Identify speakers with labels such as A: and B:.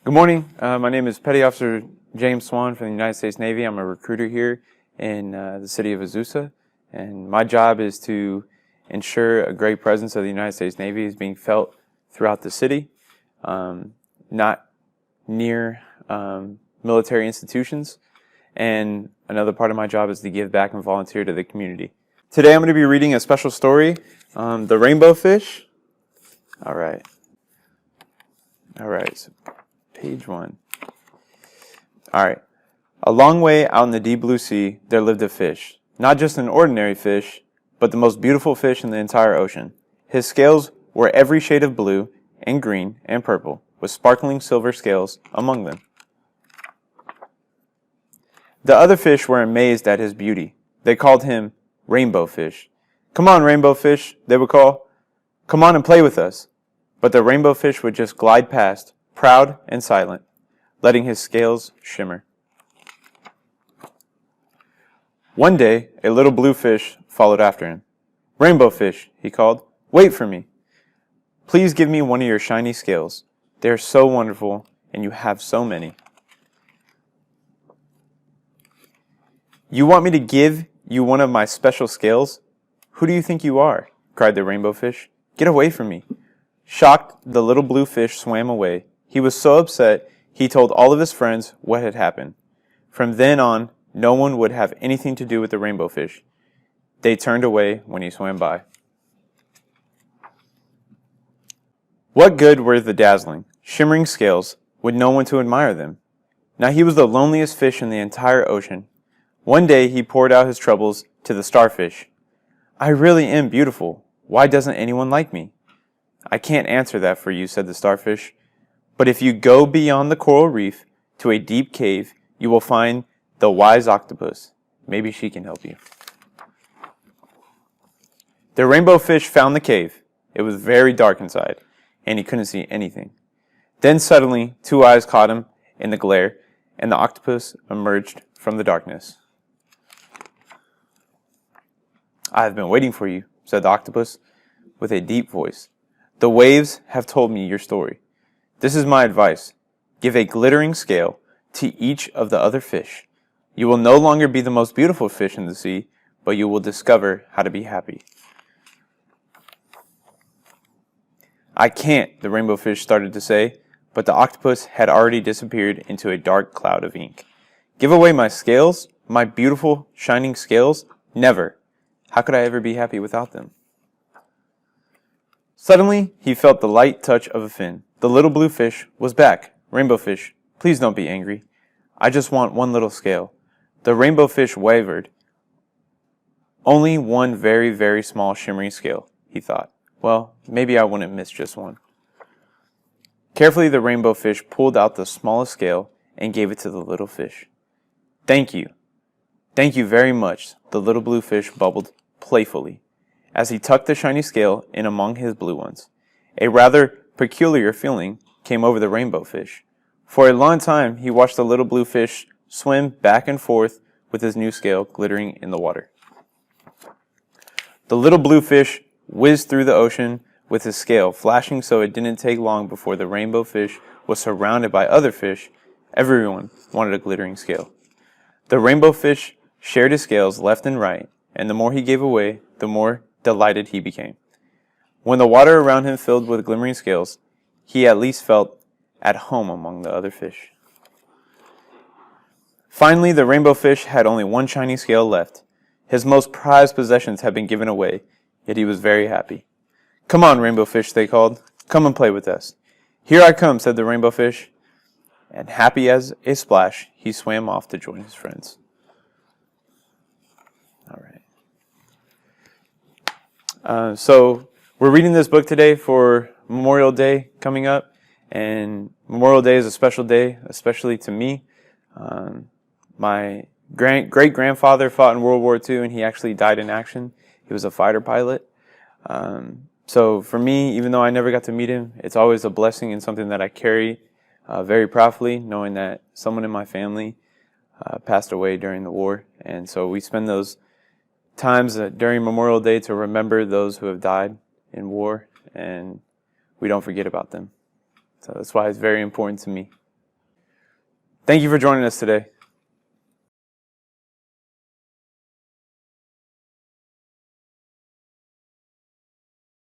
A: Good morning. My name is Petty Officer James Swann from the United States Navy. I'm a recruiter here in the city of Azusa, and my job is to ensure a great presence of the United States Navy is being felt throughout the city, not near military institutions. And another part of my job is to give back and volunteer to the community. Today I'm going to be reading a special story, The Rainbow Fish. All right, so page 1. All right. A long way out in the deep blue sea, there lived a fish. Not just an ordinary fish, but the most beautiful fish in the entire ocean. His scales were every shade of blue and green and purple, with sparkling silver scales among them. The other fish were amazed at his beauty. They called him Rainbow Fish. "Come on, Rainbow Fish," they would call. "Come on and play with us." But the Rainbow Fish would just glide past, proud and silent, letting his scales shimmer. One day, a little blue fish followed after him. "Rainbow Fish," he called, "wait for me. Please give me one of your shiny scales. They are so wonderful, and you have so many." "You want me to give you one of my special scales? Who do you think you are?" cried the Rainbow Fish. "Get away from me." Shocked, the little blue fish swam away. He was so upset, he told all of his friends what had happened. From then on, no one would have anything to do with the Rainbow Fish. They turned away when he swam by. What good were the dazzling, shimmering scales with no one to admire them? Now he was the loneliest fish in the entire ocean. One day he poured out his troubles to the starfish. "I really am beautiful. Why doesn't anyone like me?" "I can't answer that for you," said the starfish. "But if you go beyond the coral reef to a deep cave, you will find the wise octopus. Maybe she can help you." The Rainbow Fish found the cave. It was very dark inside, and he couldn't see anything. Then suddenly, two eyes caught him in the glare, and the octopus emerged from the darkness. "I have been waiting for you," said the octopus with a deep voice. "The waves have told me your story. This is my advice. Give a glittering scale to each of the other fish. You will no longer be the most beautiful fish in the sea, but you will discover how to be happy." "I can't," the Rainbow Fish started to say, but the octopus had already disappeared into a dark cloud of ink. "Give away my scales? My beautiful, shining scales? Never. How could I ever be happy without them?" Suddenly, he felt the light touch of a fin. The little blue fish was back. "Rainbow Fish, please don't be angry. I just want one little scale." The Rainbow Fish wavered. "Only one very, very small shimmering scale," he thought. "Well, maybe I wouldn't miss just one." Carefully, the Rainbow Fish pulled out the smallest scale and gave it to the little fish. "Thank you. Thank you very much," the little blue fish bubbled playfully, as he tucked the shiny scale in among his blue ones. A rather peculiar feeling came over the Rainbow Fish. For a long time, he watched the little blue fish swim back and forth with his new scale glittering in the water. The little blue fish whizzed through the ocean with his scale flashing, so it didn't take long before the Rainbow Fish was surrounded by other fish. Everyone wanted a glittering scale. The Rainbow Fish shared his scales left and right, and the more he gave away, the more delighted he became. When the water around him filled with glimmering scales, he at least felt at home among the other fish. Finally, the Rainbow Fish had only one shiny scale left. His most prized possessions had been given away, yet he was very happy. "Come on, Rainbow Fish," they called. "Come and play with us." "Here I come," said the Rainbow Fish. And happy as a splash, he swam off to join his friends. All right. So we're reading this book today for Memorial Day coming up, and Memorial Day is a special day, especially to me. My great-grandfather fought in World War II, and he actually died in action. He was a fighter pilot. So for me, even though I never got to meet him, it's always a blessing and something that I carry very proudly, knowing that someone in my family passed away during the war. And so we spend those times during Memorial Day to remember those who have died in war, and we don't forget about them. So that's why it's very important to me. Thank you for joining us today.